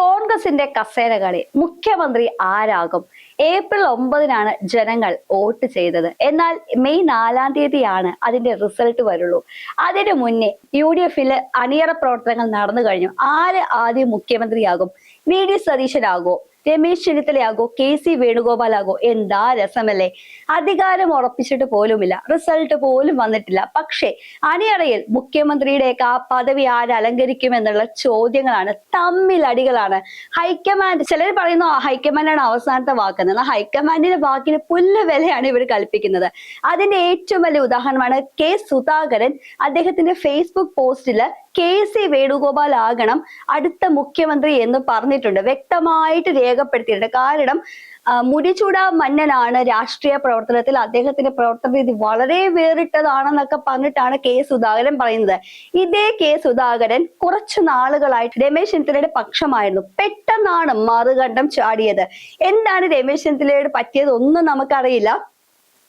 കോൺഗ്രസിന്റെ കസേരകളി മുഖ്യമന്ത്രി ആരാകും? ഏപ്രിൽ 9-നാണ് ജനങ്ങൾ വോട്ട് ചെയ്തത്. എന്നാൽ മെയ് 4-ാം തീയതിയാണ് അതിന്റെ റിസൾട്ട് വരുള്ളൂ. അതിനു മുന്നേ UDF-ല് അണിയറ പ്രവർത്തനങ്ങൾ നടന്നു കഴിഞ്ഞു. ആര് ആദ്യം മുഖ്യമന്ത്രിയാകും? VD സതീശനാകോ, Ramesh ചെന്നിത്തലയാകോ, KC വേണുഗോപാലാകോ? എന്താ രസമല്ലേ! അധികാരം ഉറപ്പിച്ചിട്ട് പോലുമില്ല, റിസൾട്ട് പോലും വന്നിട്ടില്ല. പക്ഷേ അണിയറയിൽ മുഖ്യമന്ത്രിയുടെയൊക്കെ ആ പദവി ആര് അലങ്കരിക്കുമെന്നുള്ള ചോദ്യങ്ങളാണ്, തമ്മിലടികളാണ്. ഹൈക്കമാൻഡ്, ചിലർ പറയുന്നു ഹൈക്കമാൻഡാണ് അവസാനത്തെ വാക്കെന്ന്. എന്നാൽ ഹൈക്കമാൻഡിന്റെ വാക്കിന് പുല്ല് വിലയാണ് ഇവർ കൽപ്പിക്കുന്നത്. അതിന്റെ ഏറ്റവും വലിയ ഉദാഹരണമാണ് സുധാകരൻ അദ്ദേഹത്തിന്റെ ഫേസ്ബുക്ക് പോസ്റ്റില് KC വേണുഗോപാൽ ആകണം അടുത്ത മുഖ്യമന്ത്രി എന്ന് പറഞ്ഞിട്ടുണ്ട്, വ്യക്തമായിട്ട് രേഖപ്പെടുത്തിയിട്ടുണ്ട്. കാരണം മുടിചൂടാ മന്നനാണ് രാഷ്ട്രീയ പ്രവർത്തനത്തിൽ, അദ്ദേഹത്തിന്റെ പ്രവർത്തന രീതി വളരെ വേറിട്ടതാണെന്നൊക്കെ പറഞ്ഞിട്ടാണ് സുധാകരൻ പറയുന്നത്. ഇതേ സുധാകരൻ കുറച്ചു നാളുകളായിട്ട് രമേശ് ചെന്നിത്തലയുടെ പക്ഷമായിരുന്നു. പെട്ടെന്നാണ് മറുകണ്ഠം ചാടിയത്. എന്താണ് രമേശ് ചെന്നിത്തലയോട് പറ്റിയത് ഒന്നും നമുക്കറിയില്ല.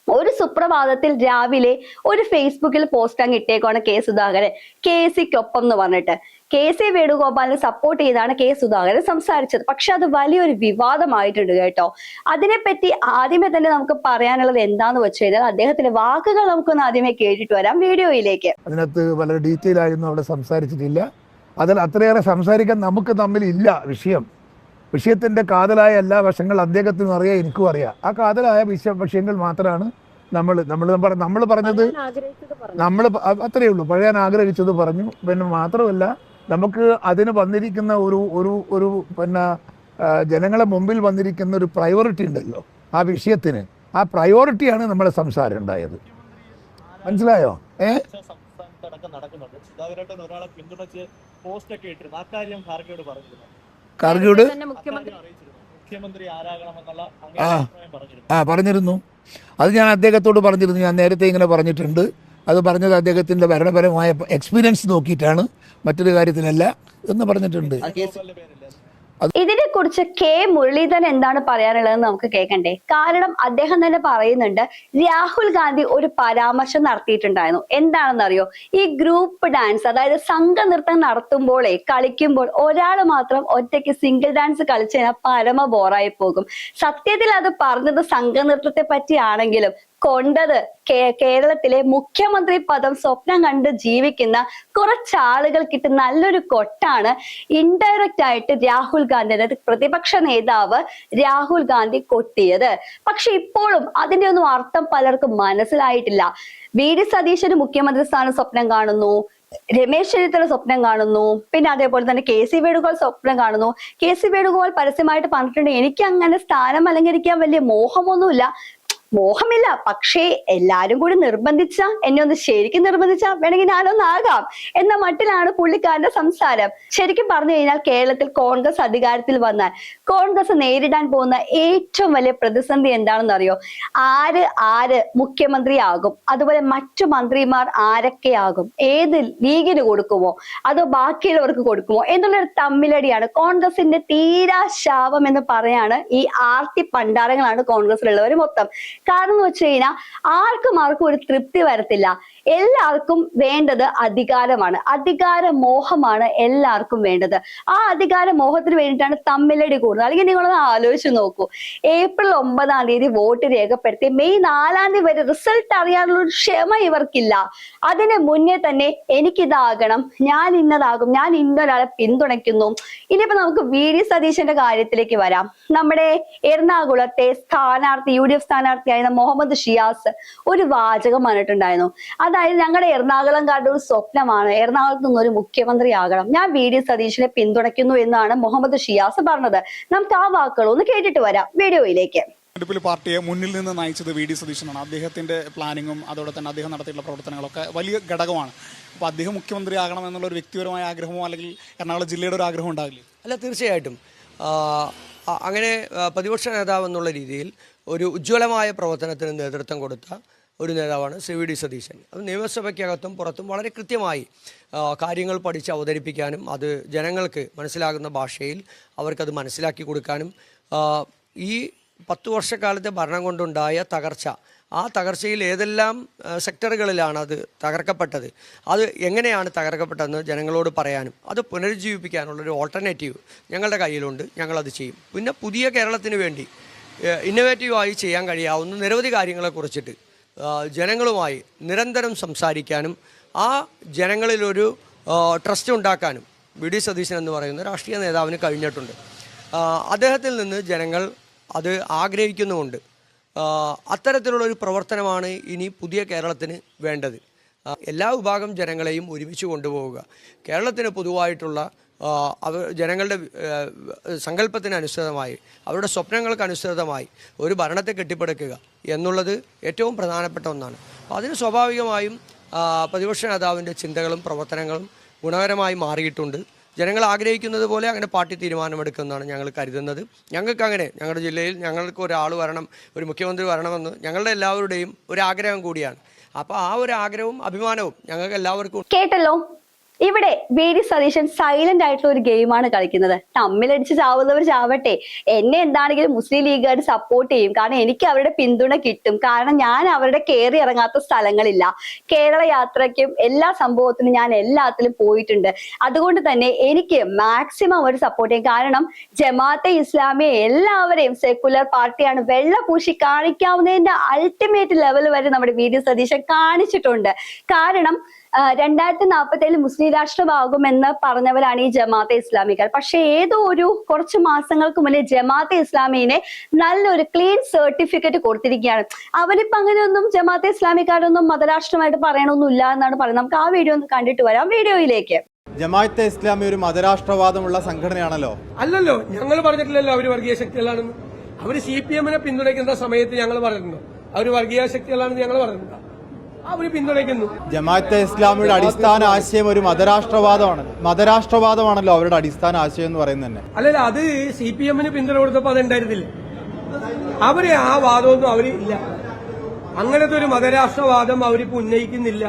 ഒരു സുപ്രഭാതത്തിൽ രാവിലെ ഒരു ഫേസ്ബുക്കിൽ പോസ്റ്റ് അങ്ങ് ഇട്ടേക്കാണ് സുധാകരൻ, KCക്കൊപ്പം എന്ന് പറഞ്ഞിട്ട്. KC വേണുഗോപാലിനെ സപ്പോർട്ട് ചെയ്താണ് സുധാകരൻ സംസാരിച്ചത്. പക്ഷെ അത് വലിയൊരു വിവാദമായിട്ടുണ്ട് കേട്ടോ. അതിനെപ്പറ്റി ആദ്യമേ തന്നെ നമുക്ക് പറയാനുള്ളത് എന്താന്ന് വെച്ച് കഴിഞ്ഞാൽ അദ്ദേഹത്തിന്റെ വാക്കുകൾ നമുക്കൊന്ന് ആദ്യമേ കേട്ടിട്ട് വരാം വീഡിയോയിലേക്ക്. അതിനകത്ത് വളരെ ഡീറ്റെയിൽ ആയിരുന്നു അവിടെ സംസാരിച്ചിട്ടില്ല. അതിൽ അത്രയേറെ സംസാരിക്കാൻ നമുക്ക് തമ്മിൽ ഇല്ല. വിഷയത്തിന്റെ കാതലായ എല്ലാ വശങ്ങളും അദ്ദേഹത്തിനും അറിയാം, എനിക്കും അറിയാം. ആ കാതലായ വിഷയങ്ങൾ മാത്രമാണ് നമ്മൾ പറഞ്ഞത്. നമ്മൾ അത്രയേ ഉള്ളൂ, പറയാൻ ആഗ്രഹിച്ചത് പറഞ്ഞു. പിന്നെ മാത്രമല്ല, നമുക്ക് അതിന് വന്നിരിക്കുന്ന ഒരു പിന്നെ ജനങ്ങളെ മുമ്പിൽ വന്നിരിക്കുന്ന ഒരു പ്രയോറിറ്റി ഉണ്ടല്ലോ ആ വിഷയത്തിന്. ആ പ്രയോറിറ്റിയാണ് നമ്മളെ സംസാരം ഉണ്ടായത്. മനസ്സിലായോ? ഖാർഗെയോട് പറഞ്ഞിരുന്നു. അത് ഞാൻ അദ്ദേഹത്തോട് പറഞ്ഞിരുന്നു. ഞാൻ നേരത്തെ ഇങ്ങനെ പറഞ്ഞിട്ടുണ്ട്. അത് പറഞ്ഞത് അദ്ദേഹത്തിന്റെ ഭരണപരമായ എക്സ്പീരിയൻസ് നോക്കിയിട്ടാണ്, മറ്റൊരു കാര്യത്തിനല്ല എന്ന് പറഞ്ഞിട്ടുണ്ട്. ഇതിനെ കുറിച്ച് മുരളീധരൻ എന്താണ് പറയാനുള്ളതെന്ന് നമുക്ക് കേൾക്കണ്ടേ? കാരണം അദ്ദേഹം തന്നെ പറയുന്നുണ്ട്, രാഹുൽ ഗാന്ധി ഒരു പരാമർശം നടത്തിയിട്ടുണ്ടായിരുന്നു. എന്താണെന്നറിയോ? ഈ ഗ്രൂപ്പ് ഡാൻസ്, അതായത് സംഘനൃത്തം നടത്തുമ്പോഴേ കളിക്കുമ്പോൾ ഒരാൾ മാത്രം ഒറ്റയ്ക്ക് സിംഗിൾ ഡാൻസ് കളിച്ചു കഴിഞ്ഞാൽ പരമ ബോറായി പോകും. സത്യത്തിൽ അത് പറഞ്ഞത് സംഘനൃത്തത്തെ പറ്റിയാണെങ്കിലും കൊണ്ടത് കേരളത്തിലെ മുഖ്യമന്ത്രി പദം സ്വപ്നം കണ്ട് ജീവിക്കുന്ന കുറച്ചാളുകൾക്കിട്ട് നല്ലൊരു കൊട്ടാണ് ഇൻഡയറക്റ്റ് ആയിട്ട് രാഹുൽ ഗാന്ധി, അതായത് പ്രതിപക്ഷ നേതാവ് രാഹുൽ ഗാന്ധി കൊട്ടിയത്. പക്ഷെ ഇപ്പോഴും അതിന്റെ ഒന്നും അർത്ഥം പലർക്കും മനസ്സിലായിട്ടില്ല. VD സതീശന് മുഖ്യമന്ത്രി സ്ഥാനം സ്വപ്നം കാണുന്നു, രമേശ് ചെന്നിത്തല സ്വപ്നം കാണുന്നു, പിന്നെ അതേപോലെ തന്നെ KC വേണുഗോപാൽ സ്വപ്നം കാണുന്നു. KC വേണുഗോപാൽ പരസ്യമായിട്ട് പറഞ്ഞിട്ടുണ്ട്, എനിക്ക് അങ്ങനെ സ്ഥാനം അലങ്കരിക്കാൻ വലിയ മോഹമില്ല, പക്ഷേ എല്ലാരും കൂടി എന്നെ ഒന്ന് ശരിക്കും നിർബന്ധിച്ചാ വേണമെങ്കിൽ ഞാനൊന്നാകാം എന്ന മട്ടിലാണ് പുള്ളിക്കാരന്റെ സംസാരം. ശരിക്കും പറഞ്ഞു കഴിഞ്ഞാൽ കേരളത്തിൽ കോൺഗ്രസ് അധികാരത്തിൽ വന്നാൽ കോൺഗ്രസ് നേരിടാൻ പോകുന്ന ഏറ്റവും വലിയ പ്രതിസന്ധി എന്താണെന്ന് അറിയോ? ആര് മുഖ്യമന്ത്രിയാകും, അതുപോലെ മറ്റു മന്ത്രിമാർ ആരൊക്കെയാകും, ഏത് ലീഗിന് കൊടുക്കുമോ അതോ ബാക്കിയുള്ളവർക്ക് കൊടുക്കുമോ എന്നുള്ളൊരു തമ്മിലടിയാണ്. കോൺഗ്രസിന്റെ തീരാശാപം എന്ന് പറയാണ് ഈ ആർത്തി പണ്ടാരങ്ങളാണ് കോൺഗ്രസിലുള്ളവർ മൊത്തം. കാരണം എന്ന് വെച്ച് കഴിഞ്ഞാൽ ആർക്കും ഒരു തൃപ്തി വരത്തില്ല. എല്ലാവർക്കും വേണ്ടത് അധികാരമാണ്, അധികാര മോഹമാണ് എല്ലാവർക്കും വേണ്ടത്. ആ അധികാര മോഹത്തിന് വേണ്ടിയിട്ടാണ് തമ്മിലടി കൂടുന്നത്. അല്ലെങ്കിൽ നിങ്ങളൊന്ന് ആലോചിച്ച് നോക്കൂ, ഏപ്രിൽ 9-ാം തീയതി വോട്ട് രേഖപ്പെടുത്തി മെയ് 4-ാം തീയതി വരെ റിസൾട്ട് അറിയാനുള്ള ഒരു ക്ഷമ ഇവർക്കില്ല. അതിന് മുന്നേ തന്നെ എനിക്കിതാകണം, ഞാൻ ഇന്നതാകും, ഞാൻ ഇന്നൊരാളെ പിന്തുണയ്ക്കുന്നു. ഇനിയിപ്പോ നമുക്ക് VD സതീശന്റെ കാര്യത്തിലേക്ക് വരാം. നമ്മുടെ എറണാകുളത്തെ സ്ഥാനാർത്ഥി, UDF സ്ഥാനാർത്ഥിയായ മുഹമ്മദ് ഷിയാസ് ഒരു വാചകം പറഞ്ഞിട്ടുണ്ടായിരുന്നു. അതായത് ഞങ്ങളുടെ എറണാകുളംകാരുടെ ഒരു സ്വപ്നമാണ് എറണാകുളത്ത് നിന്നൊരു മുഖ്യമന്ത്രി ആകണം, ഞാൻ VD സതീശനെ പിന്തുണയ്ക്കുന്നു എന്നാണ് മുഹമ്മദ് ഷിയാസ് പറഞ്ഞത്. നമുക്ക് ആ വാക്കുകൾ ഒന്ന് കേട്ടിട്ട് വരാം വീഡിയോയിലേക്ക്. തെരഞ്ഞെടുപ്പിൽ പാർട്ടിയെ മുന്നിൽ നിന്ന് നയിച്ചത് VD സതീശനാണ്. അദ്ദേഹത്തിന്റെ പ്ലാനിങ്ങും അതോടെ തന്നെ അദ്ദേഹം നടത്തിയിട്ടുള്ള പ്രവർത്തനങ്ങളൊക്കെ വലിയ ഘടകമാണ്. അപ്പോൾ അദ്ദേഹം മുഖ്യമന്ത്രി ആകണം എന്നുള്ള ഒരു വ്യക്തിപരമായ ആഗ്രഹമോ അല്ലെങ്കിൽ എറണാകുളം ജില്ലയുടെ ഒരു ആഗ്രഹം ഉണ്ടാവില്ലേ? അല്ല, തീർച്ചയായിട്ടും അങ്ങനെ പ്രതിപക്ഷ നേതാവ് എന്നുള്ള രീതിയിൽ ഒരു ഉജ്ജ്വലമായ പ്രവർത്തനത്തിന് നേതൃത്വം കൊടുത്ത ഒരു നേതാവാണ് ശ്രീ VD സതീശൻ. അത് നിയമസഭയ്ക്കകത്തും പുറത്തും വളരെ കൃത്യമായി കാര്യങ്ങൾ പഠിച്ച് അവതരിപ്പിക്കാനും അത് ജനങ്ങൾക്ക് മനസ്സിലാകുന്ന ഭാഷയിൽ അവർക്കത് മനസ്സിലാക്കി കൊടുക്കാനും ഈ 10 വർഷക്കാലത്തെ ഭരണം കൊണ്ടുണ്ടായ തകർച്ച ആ തകർച്ചയിൽ ഏതെല്ലാം സെക്ടറുകളിലാണ് അത് തകർക്കപ്പെട്ടത്, അത് എങ്ങനെയാണ് തകർക്കപ്പെട്ടതെന്ന് ജനങ്ങളോട് പറയാനും അത് പുനരുജ്ജീവിപ്പിക്കാനുള്ളൊരു ഓൾട്ടർനേറ്റീവ് ഞങ്ങളുടെ കയ്യിലുണ്ട്. ഞങ്ങളത് ചെയ്യും. പിന്നെ പുതിയ കേരളത്തിന് വേണ്ടി ഇന്നോവേറ്റീവായി ചെയ്യാൻ കഴിയാവുന്ന നിരവധി കാര്യങ്ങളെക്കുറിച്ചിട്ട് ജനങ്ങളുമായി നിരന്തരം സംസാരിക്കാനും ആ ജനങ്ങളിലൊരു ട്രസ്റ്റ് ഉണ്ടാക്കാനും വി.ഡി. സതീശൻ എന്ന് പറയുന്ന രാഷ്ട്രീയ നേതാവിന് കഴിഞ്ഞിട്ടുണ്ട്. അദ്ദേഹത്തിൽ നിന്ന് ജനങ്ങൾ അത് ആഗ്രഹിക്കുന്നുമുണ്ട്. അത്തരത്തിലുള്ളൊരു പ്രവർത്തനമാണ് ഇനി പുതിയ കേരളത്തിന് വേണ്ടത്. എല്ലാ വിഭാഗം ജനങ്ങളെയും ഒരുമിച്ച് കൊണ്ടുപോവുക, കേരളത്തിന് പൊതുവായിട്ടുള്ള ജനങ്ങളുടെ സങ്കല്പത്തിനനുസൃതമായി അവരുടെ സ്വപ്നങ്ങൾക്കനുസൃതമായി ഒരു ഭരണത്തെ കെട്ടിപ്പടുക്കുക എന്നുള്ളത് ഏറ്റവും പ്രധാനപ്പെട്ട ഒന്നാണ്. അപ്പോൾ അതിന് സ്വാഭാവികമായും പ്രതിപക്ഷ നേതാവിൻ്റെ ചിന്തകളും പ്രവർത്തനങ്ങളും ഗുണകരമായി മാറിയിട്ടുണ്ട്. ജനങ്ങൾ ആഗ്രഹിക്കുന്നത് പോലെ അങ്ങനെ പാർട്ടി തീരുമാനമെടുക്കുമെന്നാണ് ഞങ്ങൾ കരുതുന്നത്. ഞങ്ങൾക്ക് അങ്ങനെ ഞങ്ങളുടെ ജില്ലയിൽ ഞങ്ങൾക്ക് ഒരാൾ വരണം, ഒരു മുഖ്യമന്ത്രി വരണമെന്ന് ഞങ്ങളുടെ എല്ലാവരുടെയും ഒരു ആഗ്രഹം കൂടിയാണ്. അപ്പോൾ ആ ഒരു ആഗ്രഹവും അഭിമാനവും ഞങ്ങൾക്ക് എല്ലാവർക്കും കേട്ടല്ലോ. ഇവിടെ വി.ഡി. സതീശൻ സൈലന്റ് ആയിട്ടുള്ള ഒരു ഗെയിമാണ് കളിക്കുന്നത്. തമ്മിലടിച്ച് ചാവുന്നവർ ചാവട്ടെ, എന്നെ എന്താണെങ്കിലും മുസ്ലിം ലീഗുകാർ സപ്പോർട്ട് ചെയ്യും. കാരണം എനിക്ക് അവരുടെ പിന്തുണ കിട്ടും. കാരണം ഞാൻ അവരുടെ കയറി ഇറങ്ങാത്ത സ്ഥലങ്ങളില്ല. കേരള യാത്രയ്ക്കും എല്ലാ സംഭവത്തിനും ഞാൻ എല്ലാത്തിലും പോയിട്ടുണ്ട്. അതുകൊണ്ട് തന്നെ എനിക്ക് മാക്സിമം അവർ സപ്പോർട്ട് ചെയ്യും. കാരണം ജമാഅത്തെ ഇസ്ലാമിയെ എല്ലാവരെയും സെക്കുലർ പാർട്ടിയാണ് വെള്ള പൂശി കാണിക്കാവുന്നതിന്റെ അൾട്ടിമേറ്റ് ലെവൽ വരെ നമ്മുടെ വി.ഡി. സതീശൻ കാണിച്ചിട്ടുണ്ട്. കാരണം 2047 മുസ്ലിം രാഷ്ട്രമാകുമെന്ന് പറഞ്ഞവരാണ് ഈ ജമാഅത്തെ ഇസ്ലാമിക്കാർ. പക്ഷെ ഏതോ ഒരു കുറച്ച് മാസങ്ങൾക്ക് മുന്നേ ജമാഅത്തെ ഇസ്ലാമിനെ നല്ലൊരു ക്ലീൻ സർട്ടിഫിക്കറ്റ് കൊടുത്തിരിക്കുകയാണ്. അവരിപ്പോ അങ്ങനെയൊന്നും ജമാഅത്തെ ഇസ്ലാമിക്കാരൊന്നും മതരാഷ്ട്രമായിട്ട് പറയണമൊന്നുമില്ല എന്നാണ് പറയുന്നത്. നമുക്ക് ആ വീഡിയോ ഒന്ന് കണ്ടിട്ട് വരാം. വീഡിയോയിലേക്ക്. ജമാഅത്തെ ഇസ്ലാമി ഒരു മതരാഷ്ട്രവാദമുള്ള സംഘടനയാണല്ലോ? അല്ലല്ലോ, ഞങ്ങൾ പറഞ്ഞിട്ടില്ലല്ലോ അവര് വർഗീയ ശക്തികളാണെന്ന്. അവര് CPM-നെ പിന്തുണയ്ക്കുന്ന സമയത്ത് ഞങ്ങൾ പറഞ്ഞിട്ടുണ്ടോ അവര് വർഗീയ ശക്തികളാണെന്ന്? ഞങ്ങൾ പറഞ്ഞിട്ടുണ്ടോ? അവര് പിന്തുണയ്ക്കുന്നു. ജമാഅത്തെ ഇസ്ലാമിയുടെ അടിസ്ഥാന ആശയം ഒരു മതരാഷ്ട്രവാദമാണല്ലോ അവരുടെ അടിസ്ഥാന ആശയം എന്ന് പറയുന്നത് തന്നെ. അല്ലല്ല, അത് CPM-ന് പിന്തുണ കൊടുത്തപ്പോ അതുണ്ടായിരുന്നില്ല. അവര് ആ വാദമൊന്നും അവര് ഇല്ല. അങ്ങനത്തെ ഒരു മതരാഷ്ട്രവാദം അവരിപ്പോ ഉന്നയിക്കുന്നില്ല.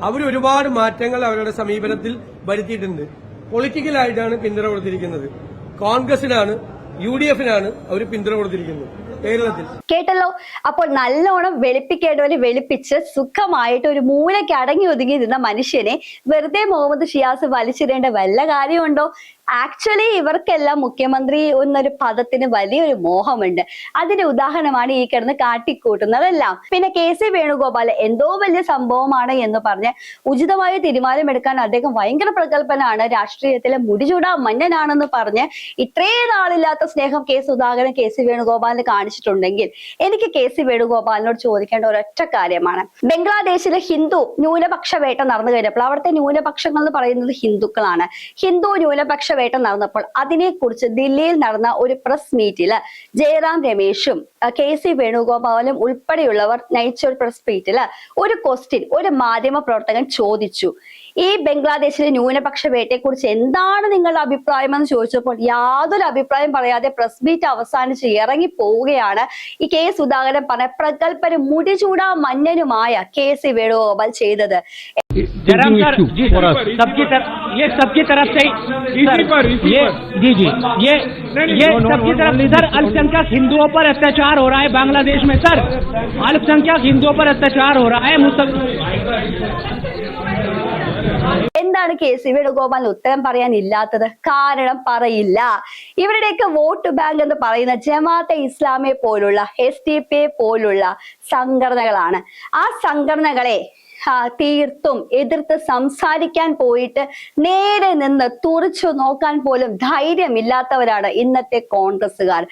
അവർ ഒരുപാട് മാറ്റങ്ങൾ അവരുടെ സമീപനത്തിൽ വരുത്തിയിട്ടുണ്ട്. പൊളിറ്റിക്കലായിട്ടാണ് പിന്തുണ കൊടുത്തിരിക്കുന്നത്. കോൺഗ്രസിനാണ്, UDF-നാണ് അവർ പിന്തുണ കൊടുത്തിരിക്കുന്നത് കേരളത്തിൽ. കേട്ടല്ലോ. അപ്പോൾ നല്ലോണം വെളുപ്പിക്കേണ്ടവര് വെളുപ്പിച്ച് സുഖമായിട്ട് ഒരു മൂലയ്ക്ക് അടങ്ങി ഒതുങ്ങി നിന്ന മനുഷ്യനെ വെറുതെ മുഹമ്മദ് ഷിയാസ് വലിച്ചിടേണ്ട വല്ല കാര്യമുണ്ടോ? ആക്ച്വലി ഇവർക്കെല്ലാം മുഖ്യമന്ത്രി എന്നൊരു പദത്തിന് വലിയൊരു മോഹമുണ്ട്. അതിന്റെ ഉദാഹരണമാണ് ഈ കിടന്ന് കാട്ടിക്കൂട്ടുന്നതെല്ലാം. പിന്നെ KC വേണുഗോപാൽ എന്തോ വലിയ സംഭവമാണ് എന്ന് പറഞ്ഞ് ഉചിതമായ തീരുമാനമെടുക്കാൻ അദ്ദേഹം ഭയങ്കര പ്രഗത്ഭനാണ്, രാഷ്ട്രീയത്തിലെ മുടിചൂടാ മന്നനാണെന്ന് പറഞ്ഞ് ഇത്രയും നാളില്ലാത്ത സ്നേഹം സുധാകരൻ KC വേണുഗോപാലിന് കാണിച്ചിട്ടുണ്ടെങ്കിൽ എനിക്ക് KC വേണുഗോപാലിനോട് ചോദിക്കേണ്ട ഒരൊറ്റ കാര്യമാണ്. ബംഗ്ലാദേശിലെ ഹിന്ദു ന്യൂനപക്ഷ വേട്ട നടന്നു കഴിഞ്ഞപ്പോൾ അവിടുത്തെ ന്യൂനപക്ഷങ്ങൾ എന്ന് പറയുന്നത് ഹിന്ദുക്കളാണ്. ഹിന്ദു ന്യൂനപക്ഷ വേട്ട നടന്നപ്പോൾ അതിനെക്കുറിച്ച് ദില്ലിയിൽ നടന്ന ഒരു പ്രസ് മീറ്റില് ജയറാം രമേശും KC വേണുഗോപാലും ഉൾപ്പെടെയുള്ളവർ നയിച്ച ഒരു പ്രസ് മീറ്റില് ഒരു ക്വസ്റ്റ്യൻ ഒരു മാധ്യമ പ്രവർത്തകൻ ചോദിച്ചു. ഈ ബംഗ്ലാദേശിലെ ന്യൂനപക്ഷ വേട്ടയെക്കുറിച്ച് എന്താണ് നിങ്ങളുടെ അഭിപ്രായം എന്ന് ചോദിച്ചപ്പോൾ യാതൊരു അഭിപ്രായം പറയാതെ പ്രസ് മീറ്റ് അവസാനിച്ച് ഇറങ്ങി പോവുകയാണ് ഈ സുധാകരൻ പറഞ്ഞ പ്രഗത്ഭനും മുടിചൂടാ മന്നനുമായ KC വേണുഗോപാൽ ചെയ്തത്. ये सबकी तरफ से ये सबकी तरफ इधर अल्पसंख्यक हिंदुओं पर अत्याचार हो रहा है बांग्लादेश में सर, अल्पसंख्यक हिंदुओं पर अत्याचार हो रहा है. എന്താണ് KC വേണുഗോപാലിന് ഉത്തരം പറയാനില്ലാത്തത്? കാരണം പറയില്ല. ഇവരുടെയൊക്കെ വോട്ട് ബാങ്ക് എന്ന് പറയുന്ന ജമാഅത്തെ ഇസ്ലാമിയെ പോലുള്ള SDP പോലുള്ള സംഘടനകളാണ്. ആ സംഘടനകളെ തീർത്തും എതിർത്ത് സംസാരിക്കാൻ പോയിട്ട് നേരെ നിന്ന് തുറിച്ചു നോക്കാൻ പോലും ധൈര്യമില്ലാത്തവരാണ് ഇന്നത്തെ കോൺഗ്രസ്സുകാർ.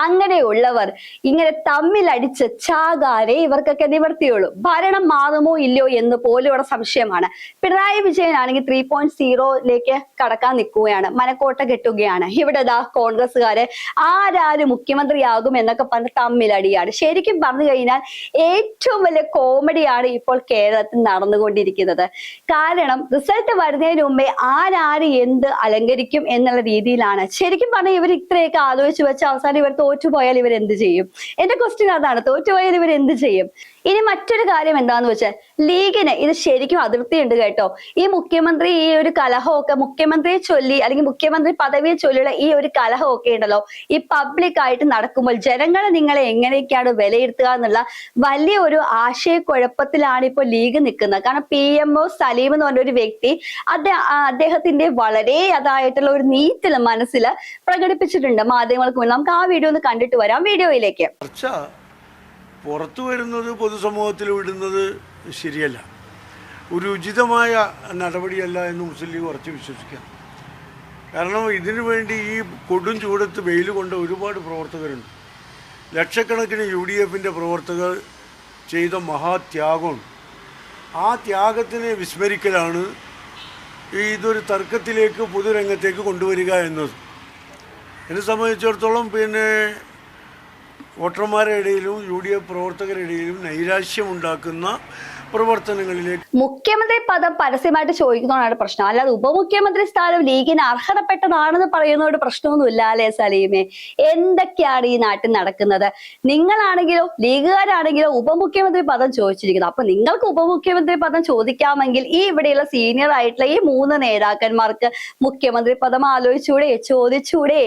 അങ്ങനെയുള്ളവർ ഇങ്ങനെ തമ്മിലടിച്ച് ചാകാരേ ഇവർക്കൊക്കെ നിവർത്തിയുള്ളൂ. ഭരണം മാറുമോ ഇല്ലയോ എന്ന് പോലും ഇവിടെ സംശയമാണ്. പിണറായി വിജയനാണെങ്കിൽ 3.0യിലേക്ക് കടക്കാൻ നിൽക്കുകയാണ്, മനക്കോട്ട കെട്ടുകയാണ്. ഇവിടെ കോൺഗ്രസ്സുകാര് ആരാര് മുഖ്യമന്ത്രിയാകും എന്നൊക്കെ പറഞ്ഞ് തമ്മിലടിയാണ്. ശരിക്കും പറഞ്ഞു കഴിഞ്ഞാൽ ഏറ്റവും വലിയ കോമഡിയാണ് ഇപ്പോൾ കേരളത്തിൽ നടന്നുകൊണ്ടിരിക്കുന്നത്. കാരണം റിസൾട്ട് വരുന്നതിന് മുമ്പേ ആരാര് എന്ത് അലങ്കരിക്കും എന്നുള്ള രീതിയിലാണ്. ശരിക്കും പറഞ്ഞാൽ ഇവർ ഇത്രയൊക്കെ ആലോചിച്ച് വെച്ച് അവസാനം ഇവർ തോറ്റുപോയാൽ ഇവർ എന്ത് ചെയ്യും? എന്റെ ക്വസ്റ്റ്യൻ അതാണ്, തോറ്റുപോയാൽ ഇവർ എന്ത് ചെയ്യും? ഇനി മറ്റൊരു കാര്യം എന്താന്ന് വെച്ചാൽ ലീഗിന് ഇത് ശരിക്കും അതിർത്തിയുണ്ട് കേട്ടോ. ഈ മുഖ്യമന്ത്രി ഈ ഒരു കലഹമൊക്കെ മുഖ്യമന്ത്രിയെ ചൊല്ലി അല്ലെങ്കിൽ മുഖ്യമന്ത്രി പദവിയെ ചൊല്ലിയുള്ള ഈ ഒരു കലഹമൊക്കെ ഉണ്ടല്ലോ, ഈ പബ്ലിക് ആയിട്ട് നടക്കുമ്പോൾ ജനങ്ങൾ നിങ്ങളെ എങ്ങനെയൊക്കെയാണ് വിലയിരുത്തുക എന്നുള്ള വലിയ ഒരു ആശയക്കുഴപ്പത്തിലാണ് ഇപ്പോൾ ലീഗ് നിൽക്കുന്നത്. കാരണം PMO സലീം എന്ന് പറഞ്ഞ ഒരു വ്യക്തി അദ്ദേഹത്തിന്റെ വളരെ അതായിട്ടുള്ള ഒരു നീറ്റിൽ മനസ്സിൽ പ്രകടിപ്പിച്ചിട്ടുണ്ട് മാധ്യമങ്ങൾക്ക് മുന്നിൽ. നമുക്ക് ആ വീഡിയോ ഒന്ന് കണ്ടിട്ട് വരാം. വീഡിയോയിലേക്ക്. ചർച്ച പുറത്തു വരുന്നത് പൊതുസമൂഹത്തിൽ വിടുന്നത് ശരിയല്ല, ഒരു ഉചിതമായ നടപടിയല്ല എന്ന് മുസ്ലിം ലീഗ് ഉറച്ചു വിശ്വസിക്കാം. കാരണം ഇതിനു വേണ്ടി ഈ കൊടും ചൂടത്ത് വെയിൽ കൊണ്ട ഒരുപാട് പ്രവർത്തകരുണ്ട്. ലക്ഷക്കണക്കിന് UDFന്റെ പ്രവർത്തകർ ചെയ്ത മഹാത്യാഗമുണ്ട്. ആ ത്യാഗത്തിനെ വിസ്മരിക്കലാണ് ഇതൊരു തർക്കത്തിലേക്ക് പൊതുരംഗത്തേക്ക് കൊണ്ടുവരിക എന്നത്. എന്നെ സംബന്ധിച്ചിടത്തോളം പിന്നെ വോട്ടർമാരുടെ ഇടയിലും UDF പ്രവർത്തകരുടെ ഇടയിലും നൈരാശ്യമുണ്ടാക്കുന്ന പ്രവർത്തനങ്ങളിലേക്ക് മുഖ്യമന്ത്രി പദം പരസ്യമായിട്ട് ചോദിക്കുന്നതാണ് പ്രശ്നം, അല്ലാതെ ഉപമുഖ്യമന്ത്രി സ്ഥാനം ലീഗിന് അർഹതപ്പെട്ടതാണെന്ന് പറയുന്നതോട് പ്രശ്നമൊന്നുമില്ല അല്ലേ സലീമെ? എന്തൊക്കെയാണ് ഈ നാട്ടിൽ നടക്കുന്നത്? നിങ്ങളാണെങ്കിലോ ലീഗുകാരാണെങ്കിലോ ഉപമുഖ്യമന്ത്രി പദം ചോദിച്ചിരിക്കുന്നത്. അപ്പൊ നിങ്ങൾക്ക് ഉപമുഖ്യമന്ത്രി പദം ചോദിക്കാമെങ്കിൽ ഈ ഇവിടെയുള്ള സീനിയർ ആയിട്ടുള്ള ഈ 3 നേതാക്കന്മാർക്ക് മുഖ്യമന്ത്രി പദം ആലോചിച്ചൂടെ, ചോദിച്ചൂടെ?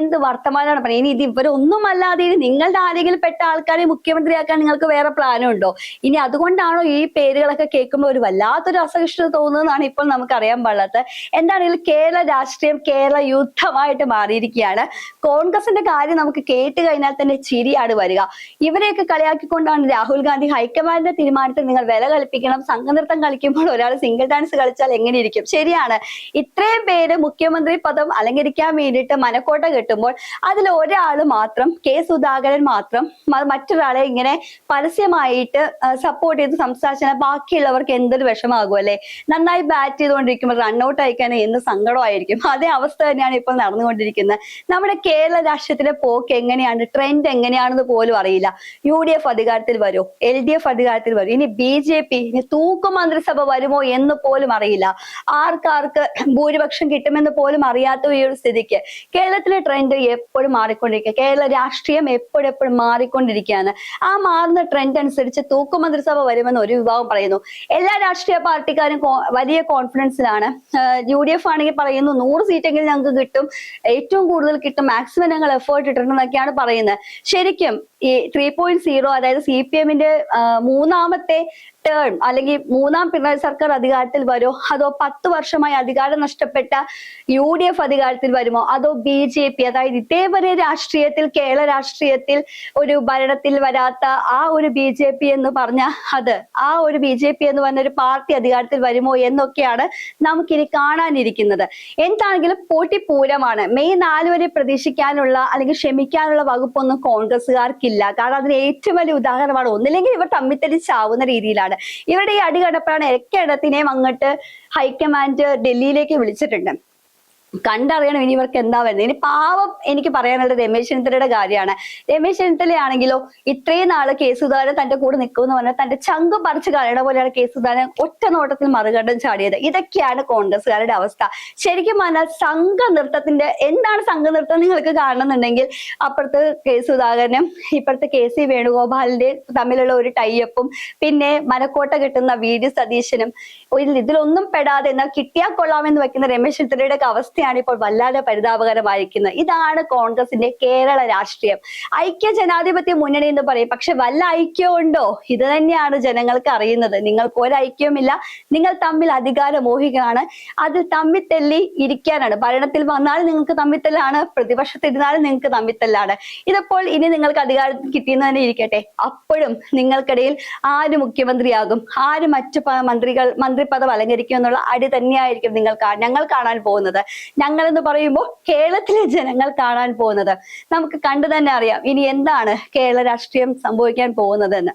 എന്ത് വർത്തമാനമാണ് പറയുന്നത്? ഇനി ഇത് ഇവരൊന്നും അല്ലാതെ നിങ്ങളുടെ ആരെങ്കിലും പെട്ട ആൾക്കാരെ മുഖ്യമന്ത്രിയാക്കാൻ നിങ്ങൾക്ക് വേറെ പ്ലാനും ഉണ്ടോ? ഇനി അതുകൊണ്ടാണോ ഈ പേരുകളൊക്കെ കേൾക്കുമ്പോൾ ഒരു വല്ലാത്തൊരു അസഹിഷ്ണുത തോന്നുന്നതാണ് ഇപ്പോൾ നമുക്ക് അറിയാൻ പാടില്ലാത്തത്. എന്താണെങ്കിലും കേരള രാഷ്ട്രീയം കേരള യുദ്ധമായിട്ട് മാറിയിരിക്കുകയാണ്. കോൺഗ്രസിന്റെ കാര്യം നമുക്ക് കേട്ട് കഴിഞ്ഞാൽ തന്നെ ചിരിയാണ് വരിക. ഇവരെയൊക്കെ കളിയാക്കിക്കൊണ്ടാണ് രാഹുൽ ഗാന്ധി ഹൈക്കമാൻഡിന്റെ തീരുമാനത്തിൽ നിങ്ങൾ വില കൽപ്പിക്കണം, സംഘനൃത്തം കളിക്കുമ്പോൾ ഒരാൾ സിംഗിൾ ഡാൻസ് കളിച്ചാൽ എങ്ങനെ ഇരിക്കും? ശരിയാണ്. ഇത്രയും പേര് മുഖ്യമന്ത്രി പദം അലങ്കരിക്കാൻ വേണ്ടിയിട്ട് മനക്കോട്ട കെട്ടുമ്പോൾ അതിൽ ഒരാൾ മാത്രം, K. സുധാകരൻ മാത്രം മറ്റൊരാളെ ഇങ്ങനെ പരസ്യമായിട്ട് സപ്പോർട്ട് ചെയ്ത് സംസാരിച്ചാൽ ബാക്കിയുള്ളവർക്ക് എന്തൊരു വിഷമാകും അല്ലെ? നന്നായി ബാറ്റ് ചെയ്തുകൊണ്ടിരിക്കുമ്പോൾ റൺഔട്ട് അയക്കാൻ എന്ത് സങ്കടമായിരിക്കും. അതേ അവസ്ഥ തന്നെയാണ് ഇപ്പോൾ നടന്നുകൊണ്ടിരിക്കുന്നത്. നമ്മുടെ കേരള രാഷ്ട്രീയത്തിലെ പോക്ക് എങ്ങനെയാണ്, ട്രെൻഡ് എങ്ങനെയാണെന്ന് പോലും അറിയില്ല. UDF അധികാരത്തിൽ വരുമോ, LDF അധികാരത്തിൽ വരും, ഇനി BJP, ഇനി തൂക്കു മന്ത്രിസഭ വരുമോ എന്ന് പോലും അറിയില്ല. ആർക്കാർക്ക് ഭൂരിപക്ഷം കിട്ടുമെന്ന് പോലും അറിയാത്ത ഈ ഒരു സ്ഥിതിക്ക് കേരളത്തിലെ ട്രെൻഡ് എപ്പോഴും മാറിക്കൊണ്ടിരിക്കുക, കേരള രാഷ്ട്രീയം എപ്പോഴും മാറിക്കൊണ്ടിരിക്കുകയാണ്. ആ മാറുന്ന ട്രെൻഡ് അനുസരിച്ച് തൂക്കു മന്ത്രിസഭ വരുമെന്ന് ഒരു വിഭാഗം പറയുന്നു. എല്ലാ രാഷ്ട്രീയ പാർട്ടിക്കാരും വലിയ കോൺഫിഡൻസിലാണ്. UDF ആണെങ്കിൽ പറയുന്നു 100 സീറ്റെങ്കിലും ഞങ്ങൾക്ക് കിട്ടും, ഏറ്റവും കൂടുതൽ കിട്ടും, മാക്സിമം ഞങ്ങൾ എഫേർട്ട് ഇട്ടിട്ടുണ്ടെന്നൊക്കെയാണ് പറയുന്നത്. ശരിക്കും ഈ 3.0 അതായത് CPMന്റെ 3ാമത്തെ ടേൺ അല്ലെങ്കിൽ 3ാം പിണറായി സർക്കാർ അധികാരത്തിൽ വരുമോ, അതോ 10 വർഷമായി അധികാരം നഷ്ടപ്പെട്ട UDF അധികാരത്തിൽ വരുമോ, അതോ BJP അതായത് ഇതേവരെ രാഷ്ട്രീയത്തിൽ കേരള രാഷ്ട്രീയത്തിൽ ഒരു ഭരണത്തിൽ വരാത്ത ആ ഒരു BJP എന്ന് പറഞ്ഞ ആ ഒരു BJP എന്ന് പറഞ്ഞ ഒരു പാർട്ടി അധികാരത്തിൽ വരുമോ എന്നൊക്കെയാണ് നമുക്കിനി കാണാനിരിക്കുന്നത്. എന്താണെങ്കിലും പോട്ടിപ്പൂരമാണ്. മെയ് 4 വരെ പ്രതീക്ഷിക്കാനുള്ള അല്ലെങ്കിൽ ക്ഷമിക്കാനുള്ള വകുപ്പൊന്നും കോൺഗ്രസ്സുകാർക്കില്ല. കാരണം അതിന് ഏറ്റവും വലിയ ഉദാഹരണമാണ്, ഒന്നില്ലെങ്കിൽ ഇവർ തമ്മിത്തല്ലിച്ചാവുന്ന രീതിയിലാണ്. ഇവരുടെ ഈ അടികടപ്പാണ് ഇടത്തിനെയും അങ്ങോട്ട് ഹൈക്കമാൻഡ് ഡൽഹിയിലേക്ക് വിളിച്ചിട്ടുണ്ട്. കണ്ടറിയണം ഇനി ഇവർക്ക് എന്താ വരുന്നത്. ഇനി പാവം എനിക്ക് പറയാനുള്ളത് രമേശ് ചെന്നിത്തലയുടെ കാര്യമാണ്. രമേശ് ചെന്നിത്തലയാണെങ്കിലോ ഇത്രയും നാള് K. സുധാകരൻ തന്റെ കൂടെ നിൽക്കുമെന്ന് പറഞ്ഞാൽ തന്റെ ചങ്ക് പറിച്ച് കളയണ പോലെയാണ് K. സുധാകരൻ ഒറ്റ നോട്ടത്തിൽ മറുകണ്ഠം ചാടിയത്. ഇതൊക്കെയാണ് കോൺഗ്രസ്സുകാരുടെ അവസ്ഥ. ശരിക്കും പറഞ്ഞാൽ സംഘനൃത്തത്തിന്റെ എന്താണ് സംഘനൃത്തം നിങ്ങൾക്ക് കാണണമെന്നുണ്ടെങ്കിൽ അപ്പുറത്ത് K. സുധാകരനും ഇപ്പുറത്ത് KC വേണുഗോപാലിന്റെ തമ്മിലുള്ള ഒരു ടൈയപ്പും പിന്നെ മനക്കോട്ട കിട്ടുന്ന VD സതീശനും ഇതിലൊന്നും പെടാതെ എന്നാൽ കിട്ടിയാൽ കൊള്ളാമെന്ന് വെക്കുന്ന രമേശ് ചെന്നിത്തലയുടെ അവസ്ഥ ഇപ്പോൾ വല്ലാതെ പരിതാപകരമായിരിക്കുന്നത്. ഇതാണ് കോൺഗ്രസിന്റെ കേരള രാഷ്ട്രീയം. ഐക്യ ജനാധിപത്യ മുന്നണി എന്ന് പറയും, പക്ഷെ വല്ല ഐക്യം ഉണ്ടോ? ഇത് തന്നെയാണ് ജനങ്ങൾക്ക് അറിയുന്നത്. നിങ്ങൾക്ക് ഒരു ഐക്യവുമില്ല, നിങ്ങൾ തമ്മിൽ അധികാരമോഹികളാണ്, അതിൽ തമ്മിത്തല്ലി ഇരിക്കാനാണ്. ഭരണത്തിൽ വന്നാൽ നിങ്ങൾക്ക് തമ്മിത്തല്ലാണ്, പ്രതിപക്ഷത്തിരുന്നാലും നിങ്ങൾക്ക് തമ്മിത്തല്ലാണ്. ഇതിപ്പോൾ ഇനി നിങ്ങൾക്ക് അധികാരത്തിൽ കിട്ടിയെന്ന് തന്നെ ഇരിക്കട്ടെ, അപ്പോഴും നിങ്ങൾക്കിടയിൽ ആര് മുഖ്യമന്ത്രിയാകും, ആര് മറ്റു മന്ത്രിപദം അലങ്കരിക്കും എന്നുള്ള അടി തന്നെയായിരിക്കും ഞങ്ങൾ കാണാൻ പോകുന്നത്. ഞങ്ങൾ എന്ന് പറയുമ്പോൾ കേരളത്തിലെ ജനങ്ങൾ കാണാൻ പോകുന്നത്. നമുക്ക് കണ്ടു തന്നെ അറിയാം ഇനി എന്താണ് കേരള രാഷ്ട്രീയം സംഭവിക്കാൻ പോകുന്നതെന്ന്.